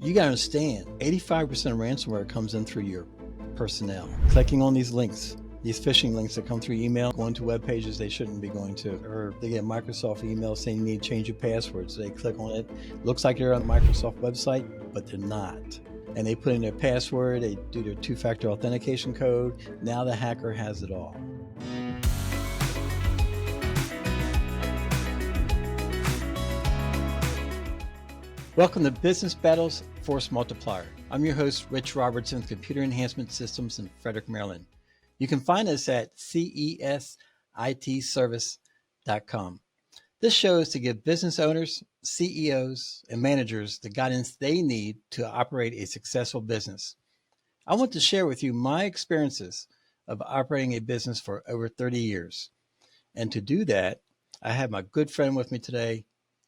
You got to understand, 85% of ransomware comes in through your personnel. Clicking on these links, these phishing links that come through email, going to web pages they shouldn't be going to, or they get Microsoft email saying you need to change your password. So they click on it. Looks like they're on the Microsoft website, but they're not. And they put in their password, they do their two-factor authentication code. Now the hacker has it all. Welcome to Business Battles Force Multiplier. I'm your host, Rich Robertson, Computer Enhancement Systems in Frederick, Maryland. You can find us at cesitservice.com. This show is to give business owners, CEOs, and managers the guidance they need to operate a successful business. I want to share with you my experiences of operating a business for over 30 years. And to do that, I have my good friend with me today,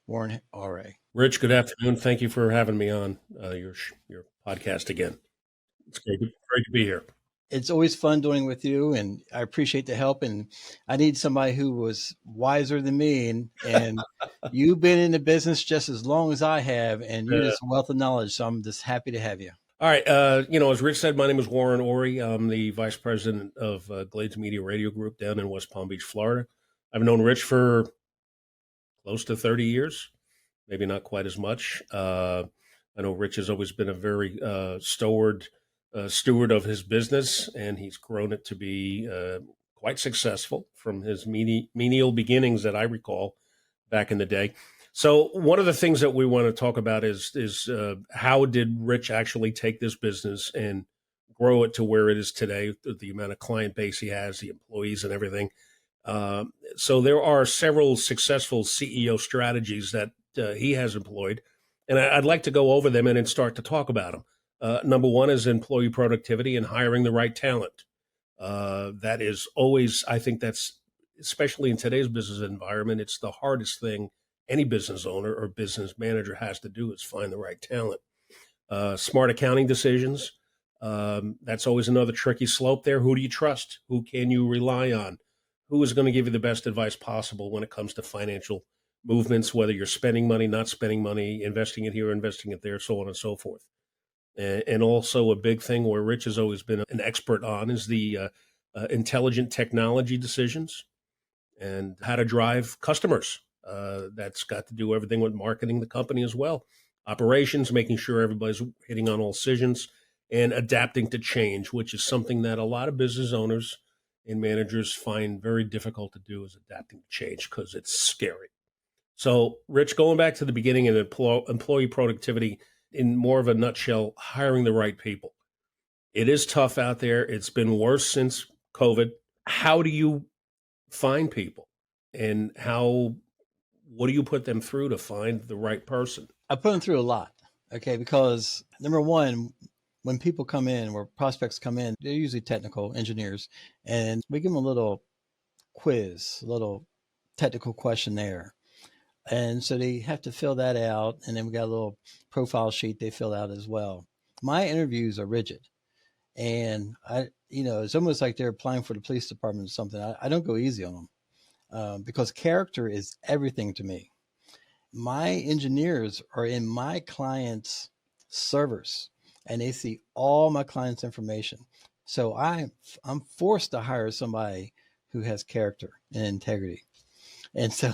Warren Orey. Rich, good afternoon. Thank you for having me on your podcast again. It's great to be here. It's always fun doing it with you, and I appreciate the help. And I need somebody who was wiser than me, and you've been in the business just as long as I have, and you're just a wealth of knowledge. So I'm just happy to have you. All right. As Rich said, my name is Warren Orey. I'm the vice president of Glades Media Radio Group down in West Palm Beach, Florida. I've known Rich for close to 30 years. Maybe not quite as much. I know Rich has always been a very steward of his business, and he's grown it to be quite successful from his menial beginnings that I recall back in the day. So one of the things that we want to talk about is how did Rich actually take this business and grow it to where it is today, the amount of client base he has, the employees and everything. So there are several successful CEO strategies that he has employed, and I'd like to go over them and then start to talk about them. Number one is employee productivity and hiring the right talent. That is always, I think that's, especially in today's business environment, it's the hardest thing any business owner or business manager has to do is find the right talent. Smart accounting decisions. That's always another tricky slope there. Who do you trust? Who can you rely on? Who is going to give you the best advice possible when it comes to financial movements, whether you're spending money, not spending money, investing it here, investing it there, so on and so forth. And also a big thing where Rich has always been an expert on is the intelligent technology decisions and how to drive customers. That's got to do everything with marketing the company as well. Operations, making sure everybody's hitting on all decisions, and adapting to change, which is something that a lot of business owners and managers find very difficult to do, is adapting to change because it's scary. So, Rich, going back to the beginning of employee productivity, in more of a nutshell, hiring the right people. It is tough out there. It's been worse since COVID. How do you find people, and what do you put them through to find the right person? I put them through a lot, okay, because number one, when people come in or prospects come in, they're usually technical engineers, and we give them a little quiz, a little technical questionnaire. And so they have to fill that out. And then we got a little profile sheet they fill out as well. My interviews are rigid. And it's almost like they're applying for the police department or something. I don't go easy on them because character is everything to me. My engineers are in my clients' servers and they see all my clients' information. So I'm forced to hire somebody who has character and integrity. And so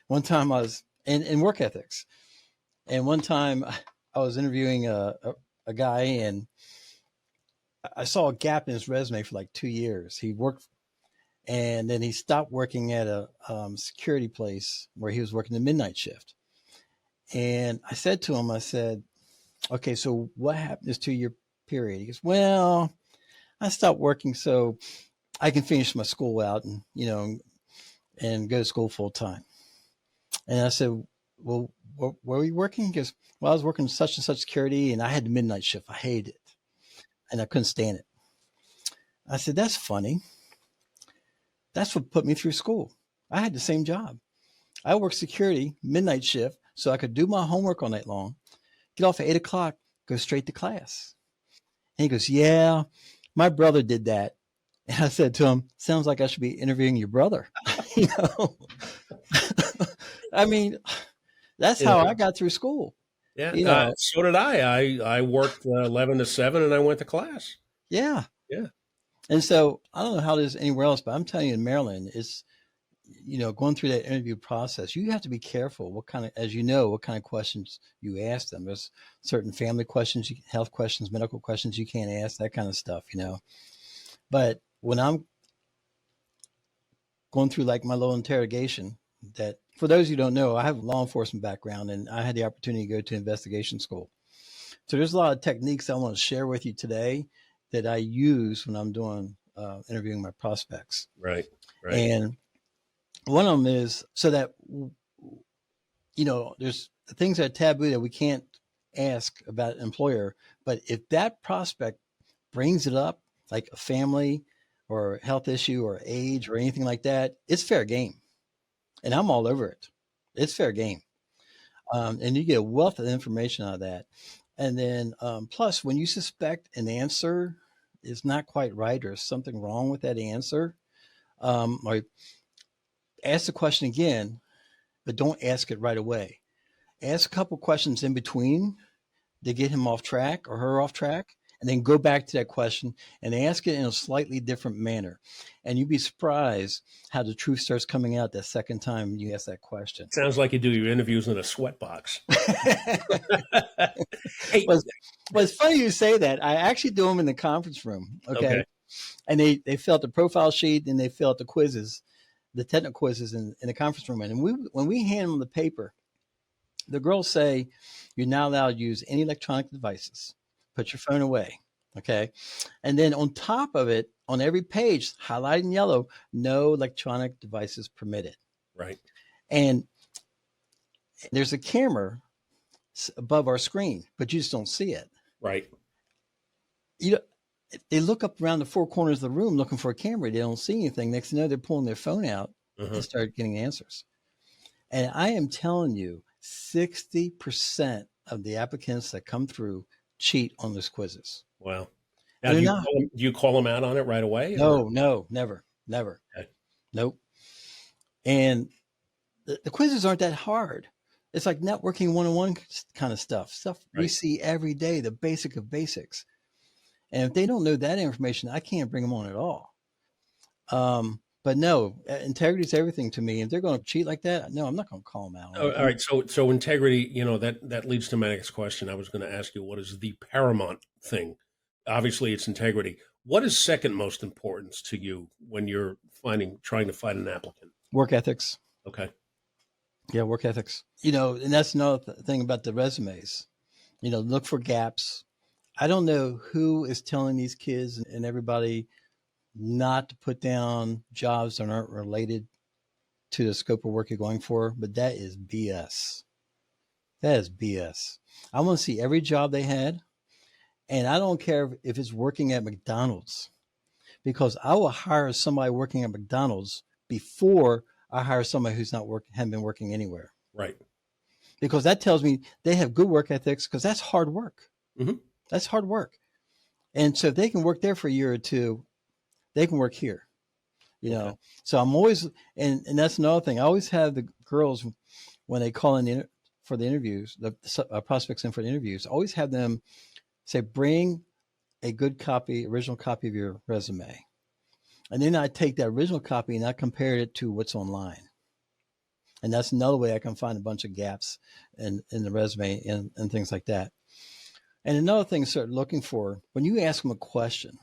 one time I was in work ethics, and one time I was interviewing a guy, and I saw a gap in his resume for like 2 years. He worked, and then he stopped working at a security place where he was working the midnight shift. And I said to him, I said, okay, so what happened this 2-year period? He goes, well, I stopped working so I can finish my school out and go to school full time. And I said, well, where were you working? He goes, well, I was working such and such security, and I had the midnight shift. I hated it, and I couldn't stand it. I said, that's funny. That's what put me through school. I had the same job. I worked security, midnight shift, so I could do my homework all night long, get off at 8 o'clock, go straight to class. And he goes, yeah, my brother did that. And I said to him, sounds like I should be interviewing your brother. I mean, that's how I got through school. Yeah. You know, So did I. I worked 11 to 7 and I went to class. yeah. Yeah. And so I don't know how it is anywhere else, but I'm telling you, in Maryland, it's, going through that interview process, you have to be careful what kind of, as you know, what kind of questions you ask them. There's certain family questions, health questions, medical questions you can't ask, that kind of stuff. But when I'm going through like my little interrogation, that for those who don't know, I have a law enforcement background and I had the opportunity to go to investigation school. So there's a lot of techniques I want to share with you today that I use when I'm doing interviewing my prospects. Right. Right. And one of them is so that, there's things that are taboo that we can't ask about an employer. But if that prospect brings it up, like a family or health issue or age or anything like that, it's fair game. And I'm all over it. It's fair game. And you get a wealth of information out of that. And then plus, when you suspect an answer is not quite right or something wrong with that answer, or ask the question again, but don't ask it right away. Ask a couple questions in between to get him off track or her off track, and then go back to that question and ask it in a slightly different manner. And you'd be surprised how the truth starts coming out that second time you ask that question. Sounds like you do your interviews in a sweat box. Hey. well, it's funny you say that. I actually do them in the conference room. Okay. And they fill out the profile sheet and they fill out the quizzes, the technical quizzes in the conference room. And when we hand them the paper, the girls say, you're not allowed to use any electronic devices. Put your phone away. Okay. And then on top of it, on every page, highlighted in yellow, no electronic devices permitted. Right. And there's a camera above our screen, but you just don't see it. Right. They look up around the four corners of the room looking for a camera. They don't see anything. Next thing you know, they're pulling their phone out and start getting answers. And I am telling you, 60% of the applicants that come through cheat on those quizzes. Wow. Now, do you call them out on it right away? No, never. Okay. Nope. And the quizzes aren't that hard. It's like networking 101 kind of stuff we see every day, the basic of basics. And if they don't know that information, I can't bring them on at all. But no, integrity is everything to me. If they're going to cheat like that, no, I'm not going to call them out. All right. So integrity, that leads to my next question. I was going to ask you, what is the paramount thing? Obviously, it's integrity. What is second most importance to you when you're trying to find an applicant? Work ethics. Okay. Yeah, work ethics. And that's another thing about the resumes. Look for gaps. I don't know who is telling these kids and everybody not to put down jobs that aren't related to the scope of work you're going for, but that is BS. That is BS. I want to see every job they had, and I don't care if it's working at McDonald's, because I will hire somebody working at McDonald's before I hire somebody who's hadn't been working anywhere. Right. Because that tells me they have good work ethics, because that's hard work. Mm-hmm. That's hard work. And so if they can work there for a year or two, they can work here. So I'm always, and that's another thing. I always have the girls, when they call in for the interviews, the prospects in for the interviews, always have them say, bring a good original copy of your resume. And then I take that original copy and I compare it to what's online. And that's another way I can find a bunch of gaps in the resume and things like that. And another thing to start looking for, when you ask them a question,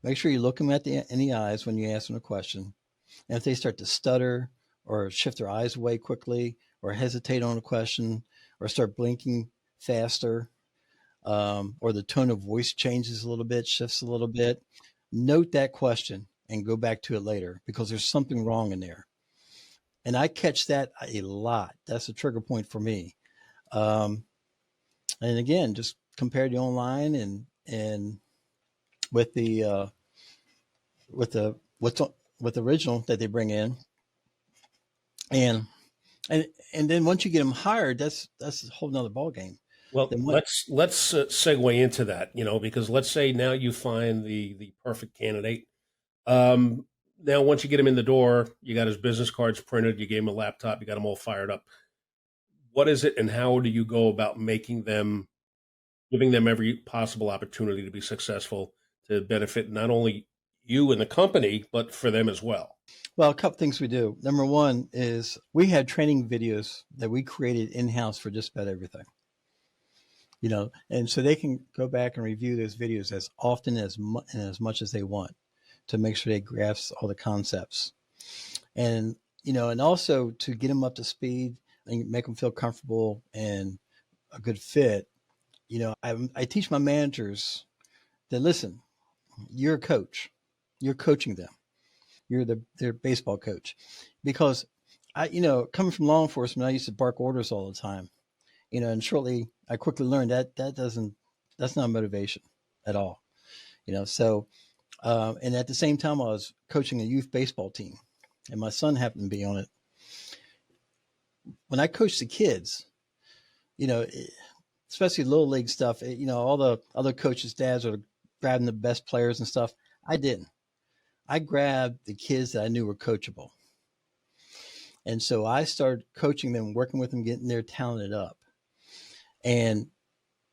make sure you look them in the eyes when you ask them a question. And if they start to stutter or shift their eyes away quickly or hesitate on a question or start blinking faster, or the tone of voice changes a little bit, shifts a little bit, note that question and go back to it later, because there's something wrong in there. And I catch that a lot. That's a trigger point for me. And again, just compare the online and with the original that they bring in, and then once you get them hired, that's a whole nother ball game. Well, let's segue into that, because let's say now you find the perfect candidate. Now, once you get him in the door, you got his business cards printed, you gave him a laptop, you got him all fired up. what is it and how do you go about making them, giving them every possible opportunity to be successful, to benefit not only you and the company, but for them as well? Well, a couple things we do. Number one is we had training videos that we created in-house for just about everything. And so they can go back and review those videos as often and as much as they want to make sure they grasp all the concepts. And, and also to get them up to speed and make them feel comfortable and a good fit. I teach my managers that, listen, you're a coach, you're coaching them. You're their baseball coach, because coming from law enforcement, I used to bark orders all the time, and shortly I quickly learned that's not motivation at all, So, and at the same time, I was coaching a youth baseball team, and my son happened to be on it. When I coach the kids, especially little league stuff, all the other coaches' dads are grabbing the best players and stuff. I didn't. I grabbed the kids that I knew were coachable. And so I started coaching them, working with them, getting their talented up. And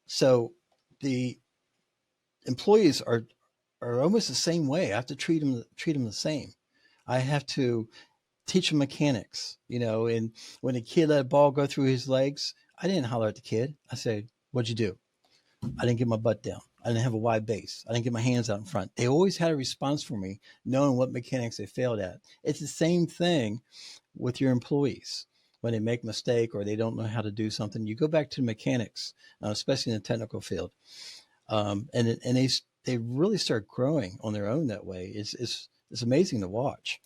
so the employees are almost the same way. I have to treat them the same. I have to teach them mechanics, and when a kid let a ball go through his legs, I didn't holler at the kid. I said, "What'd you do?" I didn't get my butt down. I didn't have a wide base. I didn't get my hands out in front. They always had a response for me, knowing what mechanics they failed at. It's the same thing with your employees. When they make a mistake or they don't know how to do something, you go back to the mechanics, especially in the technical field. And they really start growing on their own that way. It's amazing to watch.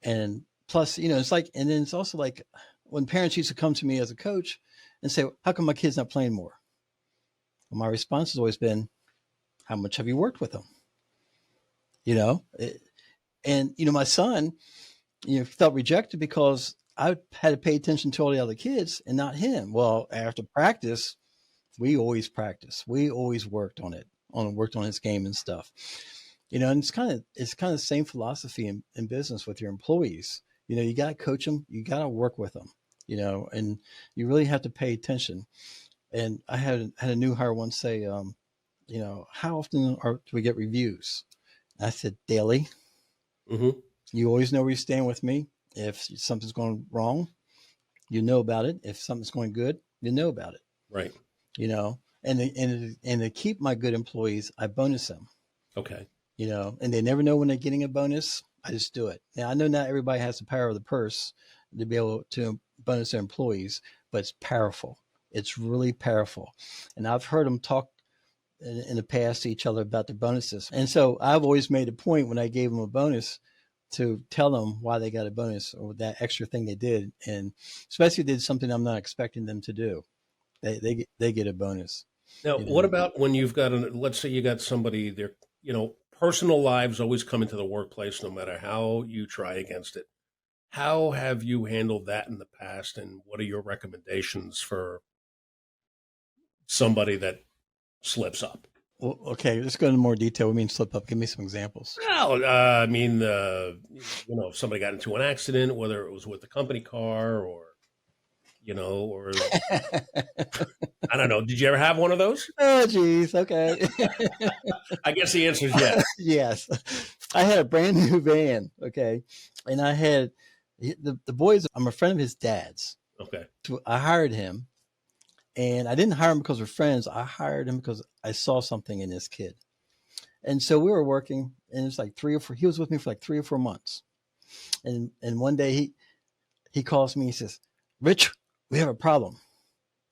And plus, it's like, and then it's also like when parents used to come to me as a coach and say, "How come my kid's not playing more?" Well, my response has always been, "How much have you worked with them?" And my son, felt rejected because I had to pay attention to all the other kids and not him. Well, after practice, we always practice. We always worked on his game and stuff. And it's kind of the same philosophy in business with your employees. You got to coach them, you got to work with them, and you really have to pay attention. And I had a new hire once say, "How often do we get reviews?" And I said, "Daily." Mm-hmm. You always know where you stand with me. If something's going wrong, you know about it. If something's going good, you know about it. Right. And to keep my good employees, I bonus them. Okay. And they never know when they're getting a bonus. I just do it. Now, I know not everybody has the power of the purse to be able to bonus their employees, but it's powerful. It's really powerful. And I've heard them talk in the past to each other about their bonuses. And so I've always made a point when I gave them a bonus to tell them why they got a bonus or that extra thing they did. And especially if they did something I'm not expecting them to do, they get a bonus. Now, what about when you've got let's say you got somebody there, personal lives always come into the workplace no matter how you try against it. How have you handled that in the past, and what are your recommendations for somebody that slips up? Well, okay, let's go into more detail. What do you mean slip up? Give me some examples. Well, I mean, if somebody got into an accident, whether it was with the company car or, or I don't know. Did you ever have one of those? Oh, geez. Okay. I guess the answer is yes. Yes. I had a brand new van. Okay. And I had the boys, I'm a friend of his dad's. Okay. So I hired him, and I didn't hire him because we're friends. I hired him because I saw something in this kid. And so we were working, and it's like he was with me for like 3 or 4 months. And one day he calls me, he says, "Rich, we have a problem."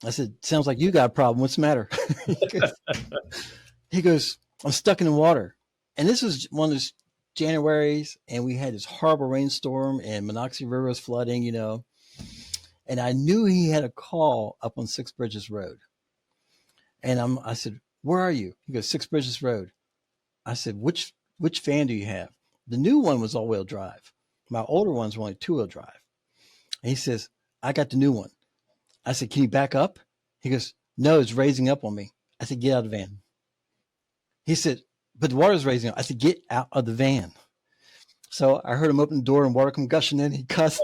I said, "Sounds like you got a problem. What's the matter?" he goes, "I'm stuck in the water." And this was one of those Januaries, and we had this horrible rainstorm, and Monocacy River was flooding, And I knew he had a call up on Six Bridges Road. And I said, "Where are you?" He goes, "Six Bridges Road." I said, which van do you have?" The new one was all-wheel drive. My older ones were only two-wheel drive. And he says, "I got the new one." I said, "Can you back up?" He goes, "No, it's raising up on me." I said, "Get out of the van." He said, "But the water's raising up." I said, "Get out of the van." So I heard him open the door and water come gushing in. He cussed.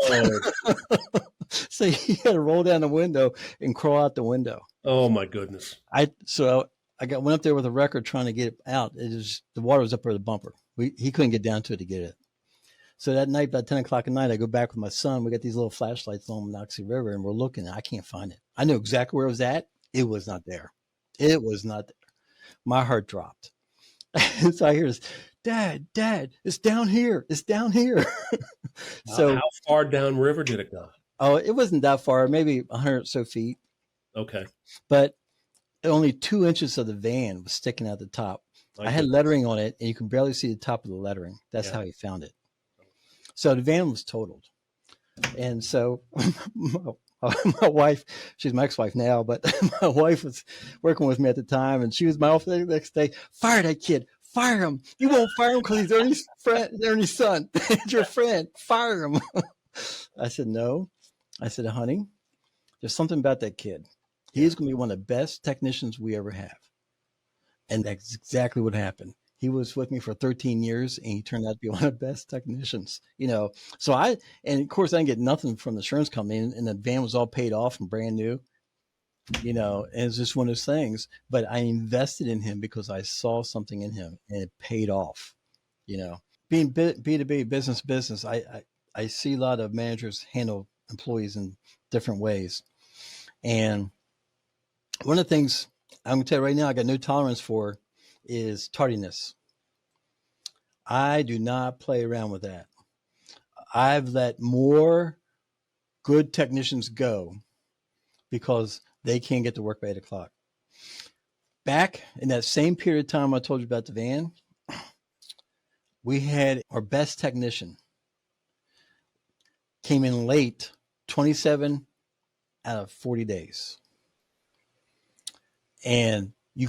So he had to roll down the window and crawl out the window. Oh my goodness. Went up there with a record trying to get it out. The water was up over the bumper. He couldn't get down to it to get it. So that night, about 10 o'clock at night, I go back with my son. We got these little flashlights on Monocacy River, and we're looking. I can't find it. I know exactly where it was at. It was not there. It was not there. My heart dropped. So I hear this, Dad, it's down here. It's down here. So how far downriver did it go? Oh, it wasn't that far, maybe 100 or so feet. Okay. But only 2 inches of the van was sticking out the top. I had lettering on it, and you could barely see the top of the lettering. That's how he found it. So the van was totaled. And so my wife, she's my ex-wife now, but my wife was working with me at the time, and she was my office the next day. Fire that kid. Fire him. You won't fire him because he's Ernie's friend, Ernie's son. It's your friend. Fire him. I said, no. I said, honey, there's something about that kid. He is going to be one of the best technicians we ever have. And that's exactly what happened. He was with me for 13 years, and he turned out to be one of the best technicians, So and of course, I didn't get nothing from the insurance company, and the van was all paid off and brand new, and it's just one of those things. But I invested in him because I saw something in him, and it paid off, Being B2B, business, I see a lot of managers handle employees in different ways. And one of the things I'm going to tell you right now, I got no tolerance for is tardiness. I do not play around with that. I've let more good technicians go because they can't get to work by 8 o'clock. Back in that same period of time I told you about the van, we had our best technician came in late 27 out of 40 days. And you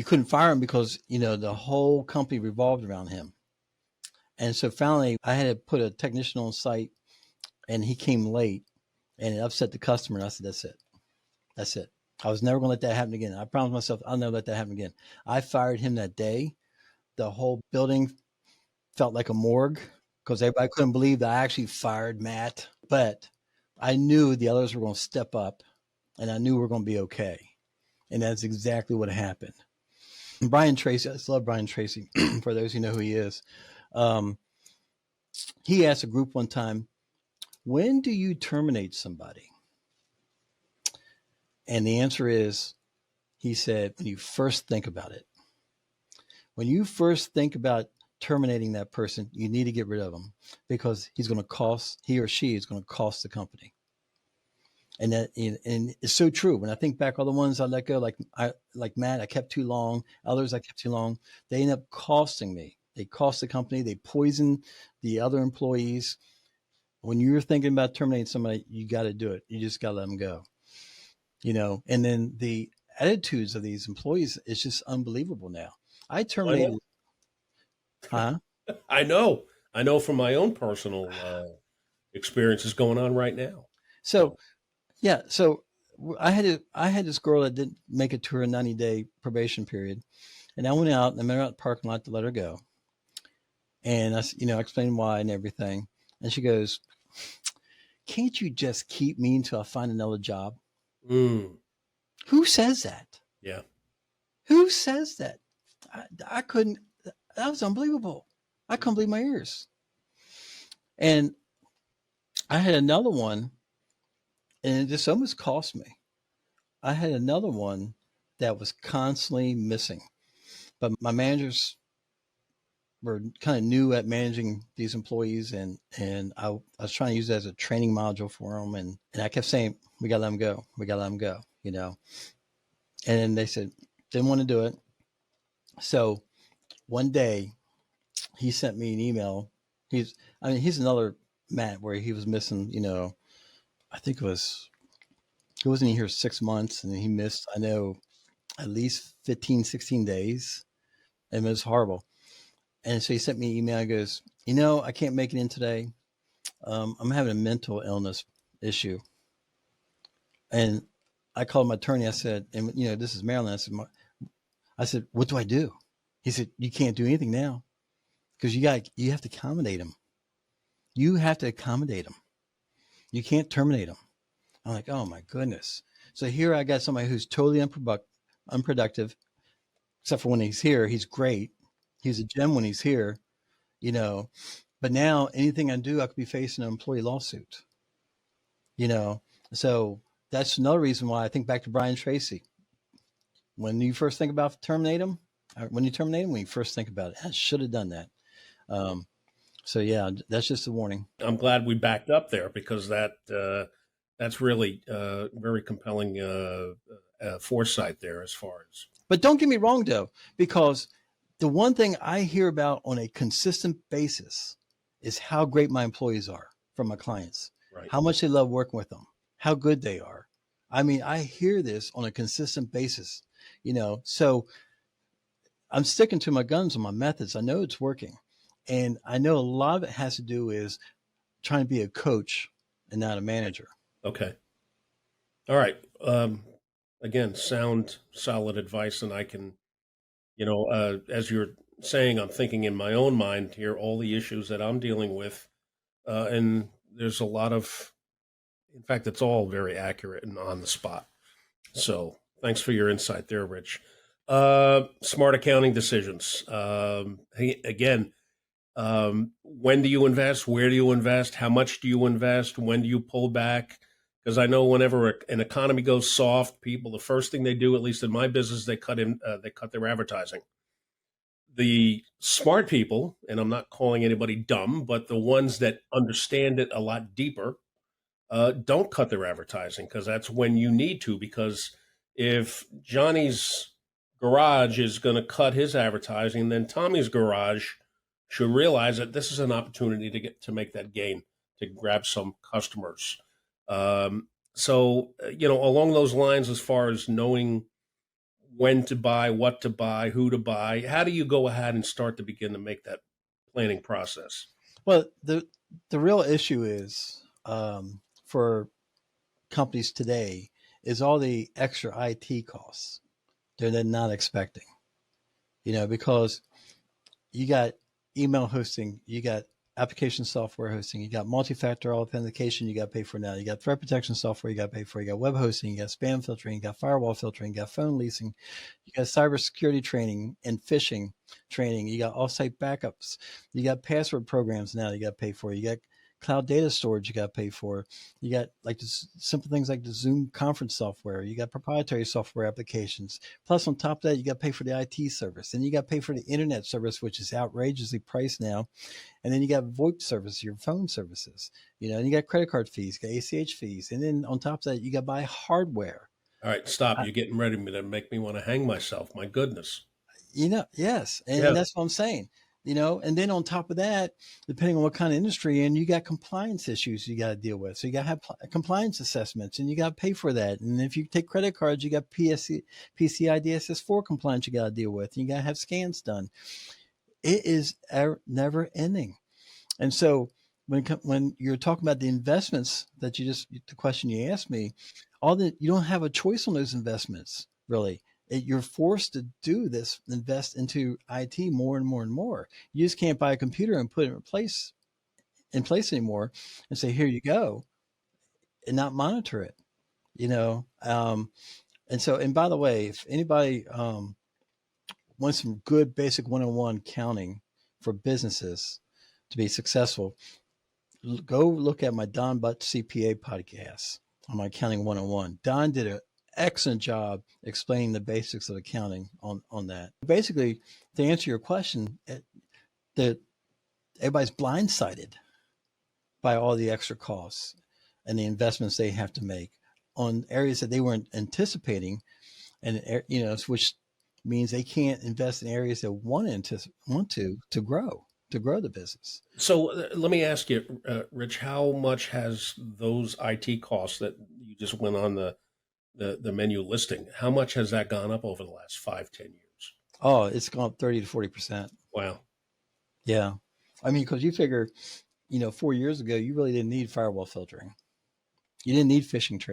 couldn't fire him because, the whole company revolved around him. And so finally I had to put a technician on site, and he came late, and it upset the customer. And I said, that's it. I was never going to let that happen again. I promised myself I'll never let that happen again. I fired him that day. The whole building felt like a morgue because everybody couldn't believe that I actually fired Matt. But I knew the others were going to step up, and I knew we were going to be okay. And that's exactly what happened. Brian Tracy, I just love Brian Tracy, for those who know who he is. He asked a group one time, when do you terminate somebody? And the answer is, he said, when you first think about it. When you first think about terminating that person, you need to get rid of them because he or she is going to cost the company. And it's so true. When I think back all the ones I let go, like Matt, I kept too long. Others I kept too long. They end up costing me. They cost the company. They poison the other employees. When you're thinking about terminating somebody, you got to do it. You just got to let them go. And then the attitudes of these employees is just unbelievable now. I terminated. Huh? I know from my own personal experiences going on right now. So I had this girl that didn't make it to her 90-day probation period, and I went out and I met her out in the parking lot to let her go, and I explained why and everything, and she goes, "Can't you just keep me until I find another job?" Who says that? Yeah. Who says that? I couldn't. That was unbelievable. I couldn't believe my ears. And I had another one, and this almost cost me. I had another one that was constantly missing, but my managers were kind of new at managing these employees, and I was trying to use it as a training module for them, and I kept saying, we gotta let them go. We gotta let them go, And they said, didn't want to do it. So one day he sent me an email. He's another Matt where he was missing, I think he wasn't here 6 months, and he missed, I know, at least 15, 16 days. And it was horrible. And so he sent me an email. He goes, I can't make it in today. I'm having a mental illness issue. And I called my attorney. I said, and this is Maryland. I said, what do I do? He said, you can't do anything now because you have to accommodate him. You have to accommodate him. You can't terminate him. I'm like, oh my goodness. So here I got somebody who's totally unproductive, except for when he's here, he's great. He's a gem when he's here, you know. But now anything I do, I could be facing an employee lawsuit, you know. So that's another reason why I think back to Brian Tracy. When you first think about terminate him, when you first think about it, I should have done that. Um, so yeah, that's just a warning. I'm glad we backed up there because that's really very compelling foresight there as far as. But don't get me wrong though, because the one thing I hear about on a consistent basis is how great my employees are from my clients, Right. how much they love working with them, how good they are. I mean, I hear this on a consistent basis, you know, so I'm sticking to my guns on my methods. I know it's working. And I know a lot of it has to do is trying to be a coach and not a manager. Okay. All right. Again, sound, solid advice. And I can, as you're saying, I'm thinking in my own mind here, all the issues that I'm dealing with. And there's a lot of, in fact, it's all very accurate and on the spot. So thanks for your insight there, Rich. Smart accounting decisions. Again, when do you invest? Where do you invest? How much do you invest? When do you pull back? Because I know whenever an economy goes soft, people, the first thing they do, at least in my business, they cut their advertising. The smart people, and I'm not calling anybody dumb, but the ones that understand it a lot deeper, don't cut their advertising because that's when you need to. Because if Johnny's garage is going to cut his advertising, then Tommy's garage should realize that this is an opportunity to make that gain, to grab some customers. So along those lines, as far as knowing when to buy, what to buy, who to buy, how do you go ahead and start to begin to make that planning process? Well, the real issue is for companies today is all the extra IT costs they're not expecting, because you got email hosting, you got application software hosting, you got multi-factor authentication you got to pay for now, you got threat protection software you got to pay for, you got web hosting, you got spam filtering, you got firewall filtering, you got phone leasing, you got cybersecurity training and phishing training, you got offsite backups, you got password programs now you got to pay for, you got cloud data storage you got to pay for, you got like simple things like the Zoom conference software, you got proprietary software applications, plus on top of that you got to pay for the IT service, and you got to pay for the internet service, which is outrageously priced now, and then you got VoIP service, your phone services, and you got credit card fees, you got ACH fees, and then on top of that you got to buy hardware. All right, stop. You're getting ready to make me want to hang myself. My goodness. Yes. And, Yeah. and that's what I'm saying, and then on top of that, depending on what kind of industry you're in, you got compliance issues you got to deal with. So you got to have compliance assessments and you got to pay for that. And if you take credit cards, you got PCI DSS4 compliance you got to deal with. And you got to have scans done. It is never ending. And so when you're talking about the investments that the question you asked me, you don't have a choice on those investments, really. You're forced to do this, invest into IT more and more and more. You just can't buy a computer and put it in place anymore and say, here you go, and not monitor it, and by the way, if anybody wants some good basic one-on-one counting for businesses to be successful, go look at my Don Butt CPA podcast on my Accounting 101. Don did an excellent job explaining the basics of accounting on that. Basically, to answer your question, that everybody's blindsided by all the extra costs and the investments they have to make on areas that they weren't anticipating, and which means they can't invest in areas that want to grow the business. So let me ask you, Rich, how much has those IT costs that you just went on the menu listing, how much has that gone up over the last 5-10 years? Oh, it's gone up 30 to 40%. Wow. Yeah. I mean, because you figure, 4 years ago, you really didn't need firewall filtering. You didn't need phishing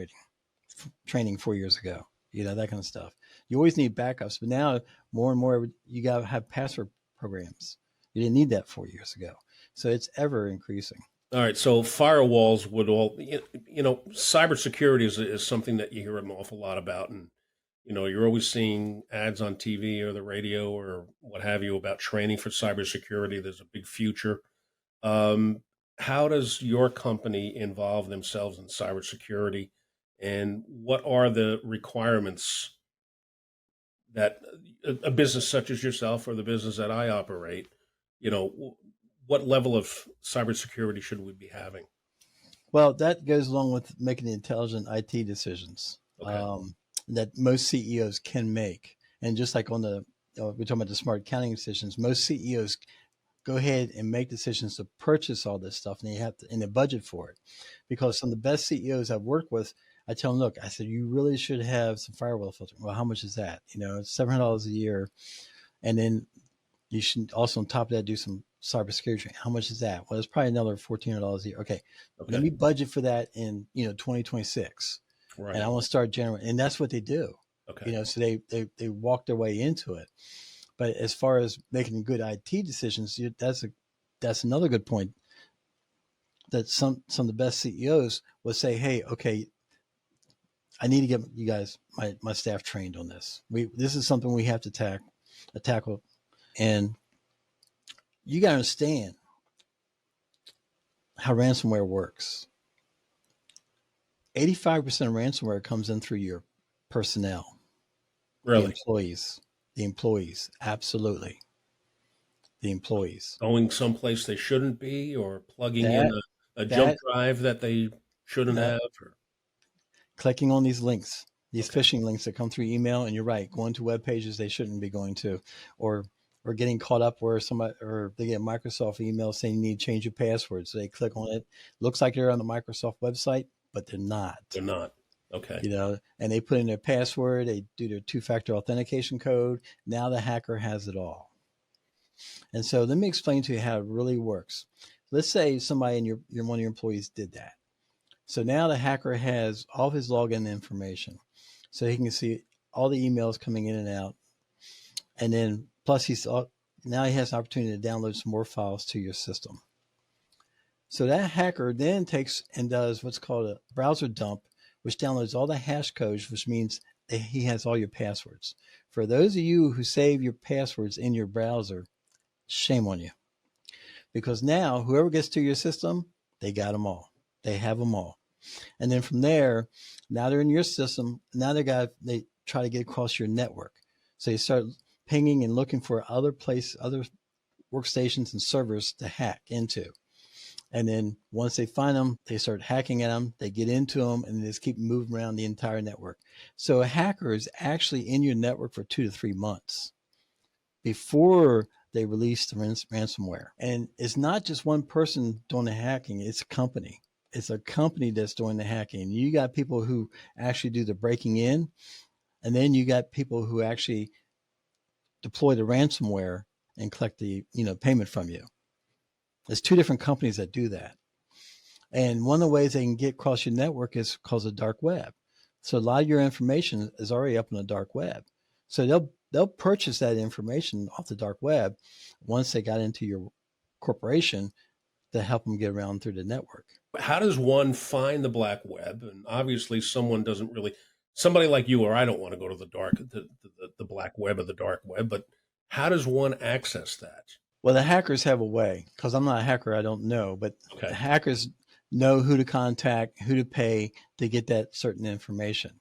training 4 years ago, that kind of stuff. You always need backups, but now more and more, you got to have password programs. You didn't need that 4 years ago. So it's ever increasing. All right, so firewalls would all, cybersecurity is something that you hear an awful lot about, and you're always seeing ads on TV or the radio or what have you about training for cybersecurity. There's a big future. Um, how does your company involve themselves in cybersecurity, and what are the requirements that a business such as yourself or the business that I operate, what level of cybersecurity should we be having? Well, that goes along with making the intelligent IT decisions Okay. that most CEOs can make. And just like we're talking about the smart accounting decisions, most CEOs go ahead and make decisions to purchase all this stuff, and they have to in the budget for it. Because some of the best CEOs I've worked with, I tell them, look, I said, you really should have some firewall filtering. Well, how much is that? It's $700 a year. And then you should also on top of that do some cybersecurity training. How much is that? Well, it's probably another $1,400 a year. Okay, let Okay. me budget for that in 2026, and I Right. want to start generating. And that's what they do. Okay. So they walk their way into it. But as far as making good IT decisions, that's another good point. That some of the best CEOs will say, hey, okay, I need to get you guys my staff trained on this. This is something we have to tackle, and you got to understand how ransomware works. 85% of ransomware comes in through your personnel, the Really? employees, the employees. Absolutely. The employees. Going someplace they shouldn't be, or plugging in That, a jump that, drive that they shouldn't no, have? Or, clicking on these links, these okay. phishing links that come through email. And you're right, going to web pages they shouldn't be going to, or getting caught up where somebody, or they get a Microsoft email saying you need to change your password. So they click on it. Looks like they're on the Microsoft website, but they're not. They're not. Okay. And they put in their password, they do their two-factor authentication code. Now the hacker has it all. And so let me explain to you how it really works. Let's say somebody in your one of your employees did that. So now the hacker has all of his login information. So he can see all the emails coming in and out. And then plus now he has an opportunity to download some more files to your system. So that hacker then takes and does what's called a browser dump, which downloads all the hash codes, which means that he has all your passwords. For those of you who save your passwords in your browser, shame on you. Because now whoever gets to your system, they got them all. They have them all. And then from there, now they're in your system. Now they try to get across your network. So you start pinging and looking for other workstations and servers to hack into. And then once they find them, they start hacking at them, they get into them, and they just keep moving around the entire network. So a hacker is actually in your network for 2 to 3 months before they release the ransomware. And it's not just one person doing the hacking, it's a company. It's a company that's doing the hacking. You got people who actually do the breaking in, and then you got people who actually deploy the ransomware and collect the payment from you. There's two different companies that do that. And one of the ways they can get across your network is called the dark web. So a lot of your information is already up on the dark web. So they'll purchase that information off the dark web once they got into your corporation to help them get around through the network. How does one find the black web? And obviously, somebody like you or I don't want to go to the black web or the dark web, but how does one access that? Well, the hackers have a way, because I'm not a hacker, I don't know, but the Okay. hackers know who to contact, who to pay to get that certain information.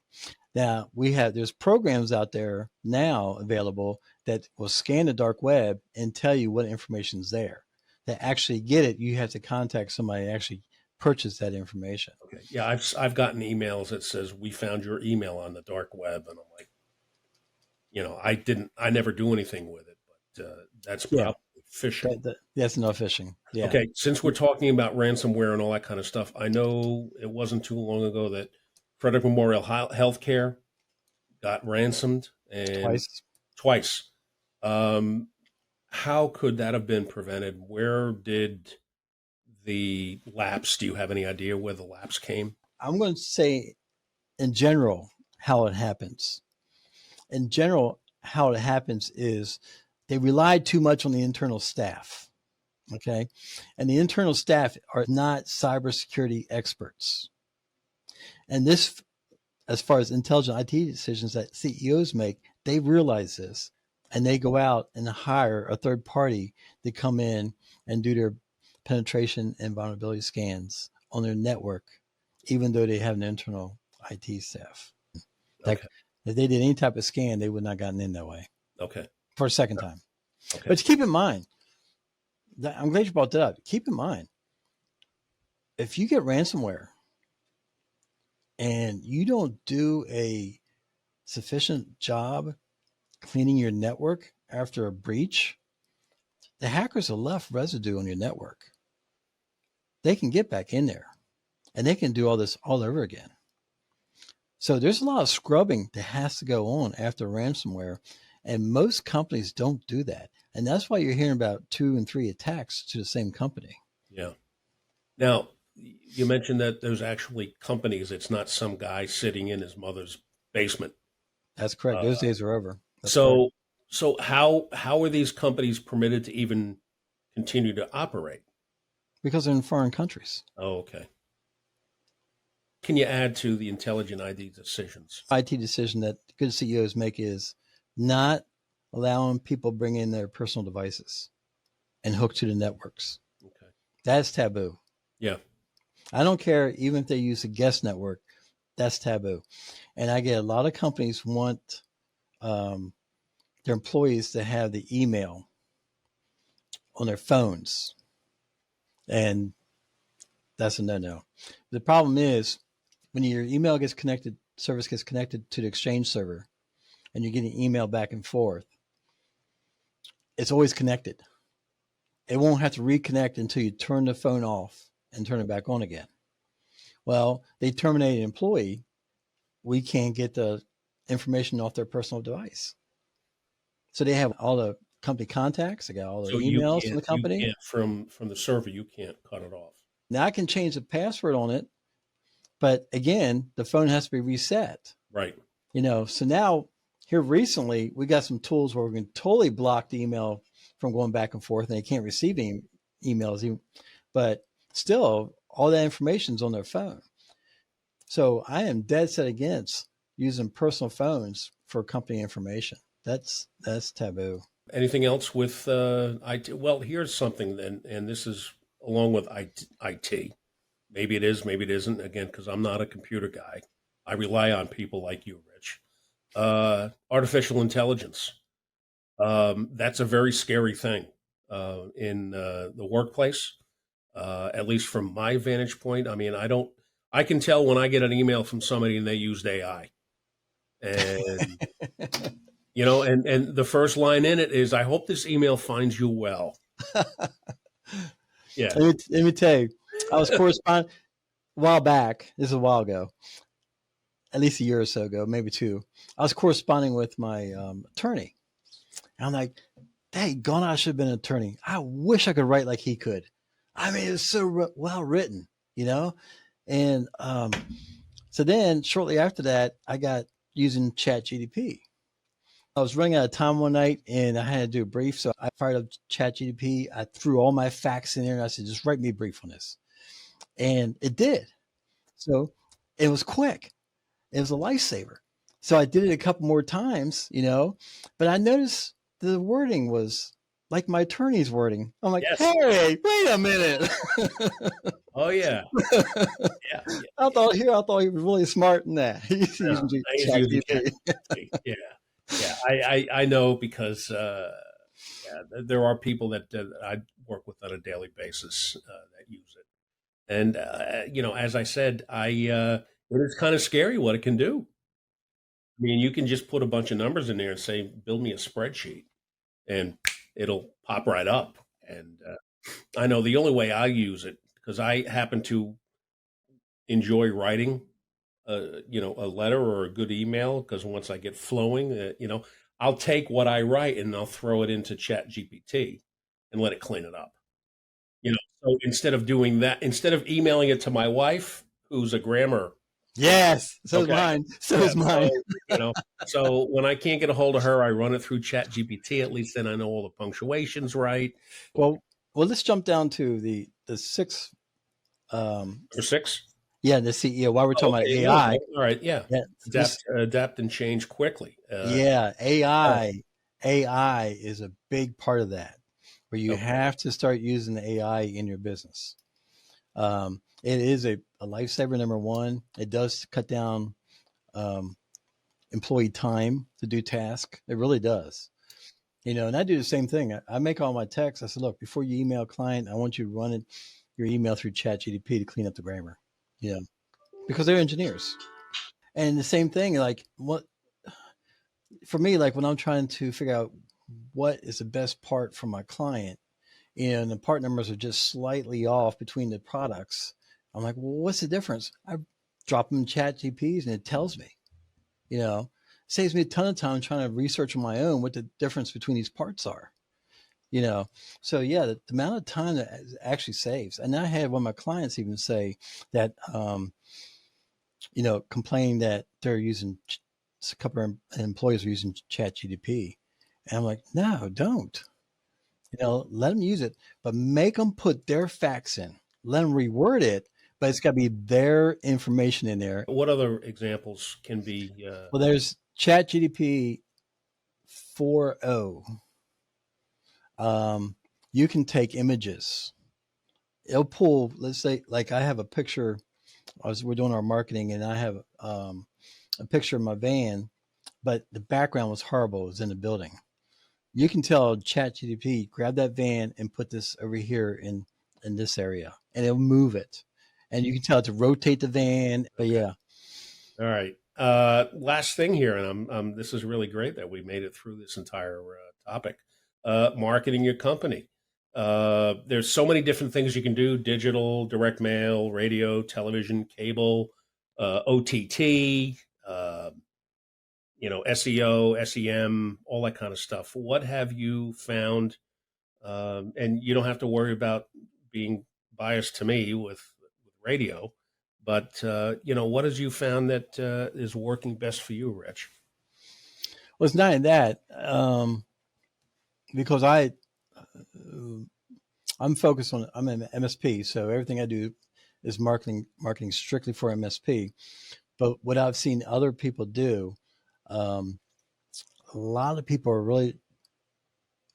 Now there's programs out there now available that will scan the dark web and tell you what information is there. To actually get it, you have to contact somebody to actually purchase that information. Okay. Yeah, I've gotten emails that says we found your email on the dark web, and I'm like, I never do anything with it, but that's Yeah, probably phishing. that's no phishing. Yeah. Okay, since we're talking about ransomware and all that kind of stuff, I know it wasn't too long ago that Frederick Memorial Healthcare got ransomed and Twice. twice. Um, how could that have been prevented? Where did the lapse? Do you have any idea where the lapse came? I'm going to say in general how it happens. In general, how it happens is they relied too much on the internal staff. Okay. And the internal staff are not cybersecurity experts. And this, as far as intelligent IT decisions that CEOs make, they realize this and they go out and hire a third party to come in and do their penetration and vulnerability scans on their network, even though they have an internal IT staff. Like, Okay. if they did any type of scan, they would not have gotten in that way. Okay. For a second time. Okay. But keep in mind, I'm glad you brought that up. Keep in mind, if you get ransomware and you don't do a sufficient job cleaning your network after a breach, the hackers have left residue on your network. They can get back in there and they can do all this all over again. So there's a lot of scrubbing that has to go on after ransomware. And most companies don't do that. And that's why you're hearing about 2 and 3 attacks to the same company. Yeah. Now, you mentioned that there's actually companies. It's not some guy sitting in his mother's basement. That's correct. Those days are over. That's so how are these companies permitted to even continue to operate? Because they're in foreign countries. Oh, okay. Can you add to the intelligent IT decisions? IT decision that good CEOs make is not allowing people bring in their personal devices and hook to the networks. Okay. That's taboo. Yeah. I don't care, even if they use a guest network, that's taboo. And I get a lot of companies want their employees to have the email on their phones. And that's a no-no. The problem is when your email gets connected, service gets connected to the Exchange server, and you're getting email back and forth, it's always connected. It won't have to reconnect until you turn the phone off and turn it back on again. Well, they terminate an employee. We can't get the information off their personal device. So they have all the company contacts. They got all the emails from the company. You can't, from the server, you can't cut it off. Now I can change the password on it, but again, the phone has to be reset. Right. So now here recently, we got some tools where we can totally block the email from going back and forth, and they can't receive any emails, but still all that information is on their phone. So I am dead set against using personal phones for company information. That's taboo. Anything else with IT? Well, here's something then, and this is along with IT. Maybe it is, maybe it isn't. Again, because I'm not a computer guy. I rely on people like you, Rich. Artificial intelligence. That's a very scary thing in the workplace, at least from my vantage point. I mean, I can tell when I get an email from somebody and they used AI. And, and the first line in it is, I hope this email finds you well. Yeah. Let me tell you, I was corresponding a while back. This is a while ago, at least a year or so ago, maybe 2. I was corresponding with my attorney. And I'm like, dang, gone, I should have been an attorney. I wish I could write like he could. I mean, it's so well written, And so then shortly after that, I got using ChatGPT. I was running out of time one night and I had to do a brief. So I fired up ChatGPT. I threw all my facts in there and I said, just write me a brief on this. And it did. So it was quick. It was a lifesaver. So I did it a couple more times, but I noticed the wording was like my attorney's wording. I'm like, yes. Hey, wait a minute. Oh, yeah. Yeah. I thought he was really smart in that. He's using ChatGPT. Yeah. I know because there are people that I work with on a daily basis that use it. And, as I said, it is kind of scary what it can do. I mean, you can just put a bunch of numbers in there and say, build me a spreadsheet, and it'll pop right up. And I know the only way I use it, because I happen to enjoy writing, a letter or a good email, because once I get flowing, I'll take what I write and I'll throw it into ChatGPT and let it clean it up. So instead of doing that, instead of emailing it to my wife, who's a grammar. Yes, so is mine. So is mine. So when I can't get a hold of her, I run it through ChatGPT. At least then I know all the punctuation's right. Well, Well, let's jump down to the sixth. Number six. Yeah, the CEO. While we're Oh, talking about okay. No, AI, no. All right. Yeah. yeah, this, Adapt and change quickly. yeah, Yeah. AI is a big part of that, where you Okay. have to start using the AI in your business. It is a lifesaver. Number one, it does cut down um, employee time to do tasks. It really does. And I do the same thing. I make all my texts. I said, look, before you email a client, I want you to run your email through ChatGPT to clean up the grammar. You know, because they're engineers. And the same thing, like what for me, like when I'm trying to figure out what is the best part for my client, and the part numbers are just slightly off between the products, I'm like, well, what's the difference? I drop them in ChatGPTs and it tells me. You know, saves me a ton of time trying to research on my own what the difference between these parts are. You know, so yeah, the amount of time that actually saves. And I had one of my clients even say that complain that they're using a couple of employees are using ChatGPT, and I'm like, no, don't. Let them use it, but make them put their facts in. Let them reword it, but it's got to be their information in there. What other examples can be? Well, there's ChatGPT 4.0. You can take images. It'll pull. Let's say, like I have a picture. We're doing our marketing, and I have a picture of my van, but the background was horrible. It was in the building. You can tell ChatGPT, grab that van and put this over here in this area, and it'll move it. And you can tell it to rotate the van. But Okay. yeah, All right. Last thing here, and this is really great that we made it through this entire topic. Marketing your company. There's so many different things you can do: digital, direct mail, radio, television, cable, OTT. SEO, SEM, all that kind of stuff. What have you found? And you don't have to worry about being biased to me with radio, but what has you found that is working best for you, Rich? well, it's not in that because I'm focused on I'm an MSP, so everything I do is marketing strictly for MSP. But what I've seen other people do, um, a lot of people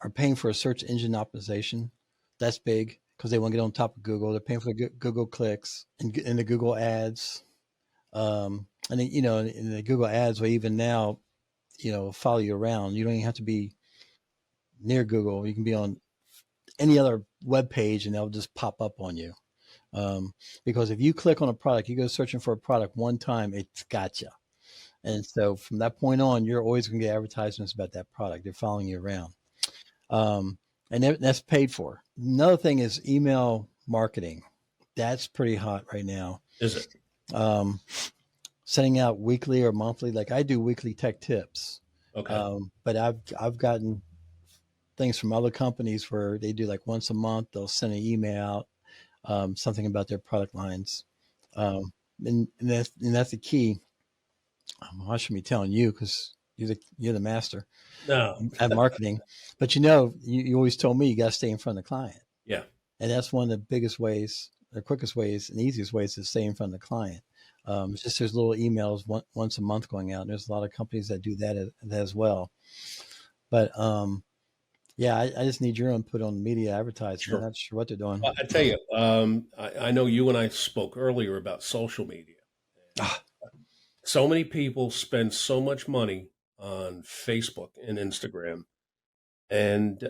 are paying for a search engine optimization. That's big because they want to get on top of Google. They're paying for the Google clicks and the Google ads. And then, in the Google ads will even now, follow you around. You don't even have to be near Google. You can be on any other web page and they'll just pop up on you. Because if you click on a product, you go searching for a product one time, it's got you. And so from that point on, you're always going to get advertisements about that product. They're following you around. Um, and that's paid for. Another thing is email marketing. That's pretty hot right now. Is it? Um, Sending out weekly or monthly, like I do weekly tech tips. Okay. But I've gotten things from other companies where they do like once a month, they'll send an email out, something about their product lines. And that's the key. I shouldn't be telling you because you're the master No. at marketing, but you always told me you got to stay in front of the client. Yeah. And that's one of the biggest ways, the quickest ways, and easiest ways to stay in front of the client. It's just there's little emails once a month going out. And there's a lot of companies that do that as well. But yeah, I just need your input on media advertising. I'm Sure. not sure what they're doing. Well, I tell you, I know you and I spoke earlier about social media. Ah, So many people spend so much money on Facebook and Instagram, and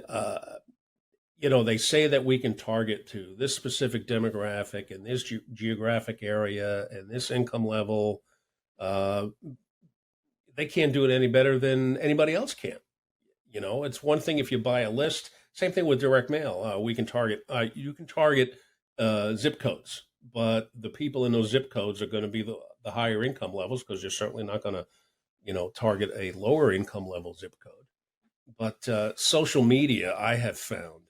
they say that we can target to this specific demographic and this geographic area and this income level. Uh, they can't do it any better than anybody else can. It's one thing if you buy a list. Same thing with direct mail. We can target. You can target zip codes, but the people in those zip codes are going to be the higher income levels because you're certainly not going to, target a lower income level zip code. But social media, I have found,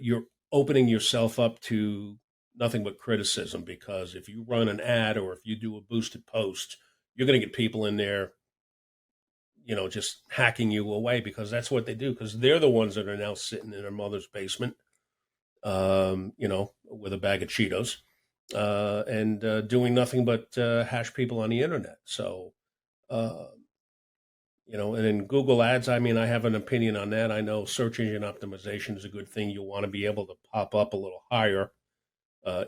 you're opening yourself up to nothing but criticism because if you run an ad or if you do a boosted post, you're going to get people in there, just hacking you away because that's what they do because they're the ones that are now sitting in their mother's basement with a bag of Cheetos, and doing nothing but hash people on the internet. So, uh, and in Google Ads, I mean, I have an opinion on that. I know search engine optimization is a good thing. You want to be able to pop up a little higher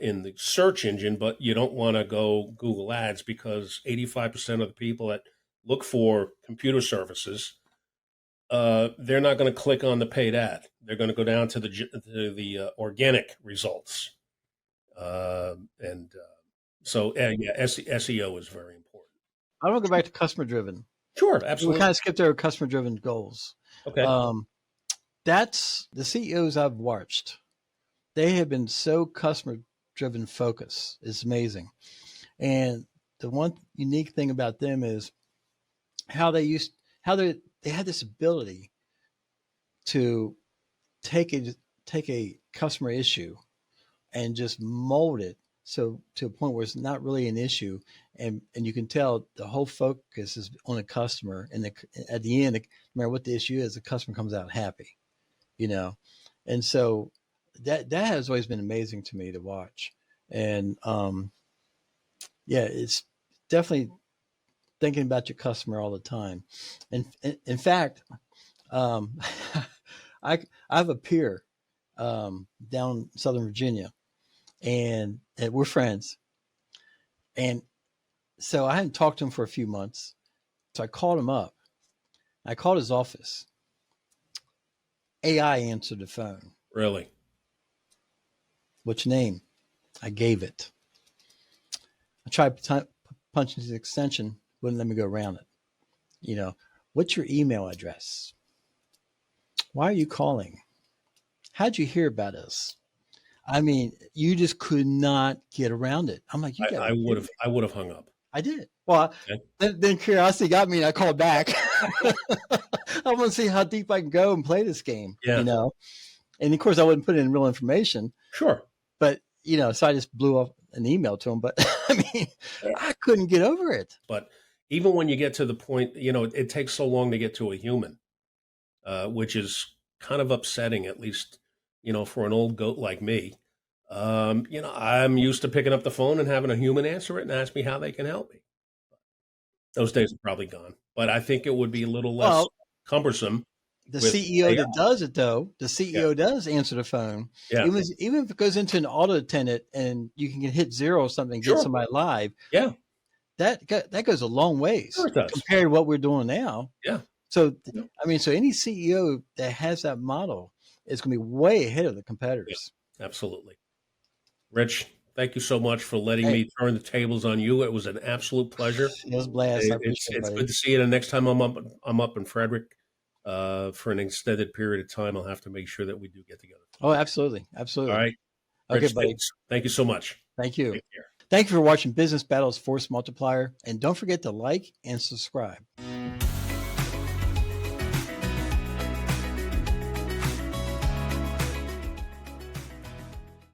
in the search engine, but you don't want to go Google Ads, because 85% of the people that look for computer services, they're not going to click on the paid ad. They're going to go down to the organic results. SEO is very important. I want to go back to customer driven. Sure, We absolutely. kind of skipped over customer driven goals. Okay. That's the CEOs I've watched. They have been so customer driven focus. It's amazing. And the one unique thing about them is how they had this ability to take a customer issue and just mold it so to a point where it's not really an issue, and you can tell the whole focus is on the customer, and at the end, no matter what the issue is, the customer comes out happy, and so that has always been amazing to me to watch. And yeah, it's definitely thinking about your customer all the time. And in fact, I have a peer down in Southern Virginia, and we're friends. And so I hadn't talked to him for a few months. So I called him up. I called his office. AI answered the phone. Really? What's your name? I gave it. I tried punching his extension, wouldn't let me go around it. What's your email address? Why are you calling? How'd you hear about us? I mean, you just could not get around it. I'm like, I would have hung up. I did. Well, okay. Then curiosity got me, and I called back. I want to see how deep I can go and play this game. Yeah. And of course, I wouldn't put in real information. Sure. But so I just blew off an email to him. But I mean, I couldn't get over it. But even when you get to the point, it takes so long to get to a human, which is kind of upsetting, at least, for an old goat like me. I'm used to picking up the phone and having a human answer it and ask me how they can help me. Those days are probably gone, but I think it would be a little less cumbersome. The CEO that does it, though, the CEO does answer the phone. Yeah. Even if it goes into an auto attendant and you can hit 0 or something, get somebody live. Yeah. That goes a long ways compared to what we're doing now. Yeah. So, I mean, so any CEO that has that model is going to be way ahead of the competitors. Yeah, absolutely. Rich, thank you so much for letting me turn the tables on you. It was an absolute pleasure. It was a blast. It's good to see you. And next time I'm up in Frederick for an extended period of time, I'll have to make sure that we do get together. Oh, absolutely. Absolutely. All right. Okay, Rich, buddy. thank you so much. Thank you. Take care. Thank you for watching Business Battles Force Multiplier. And don't forget to like and subscribe.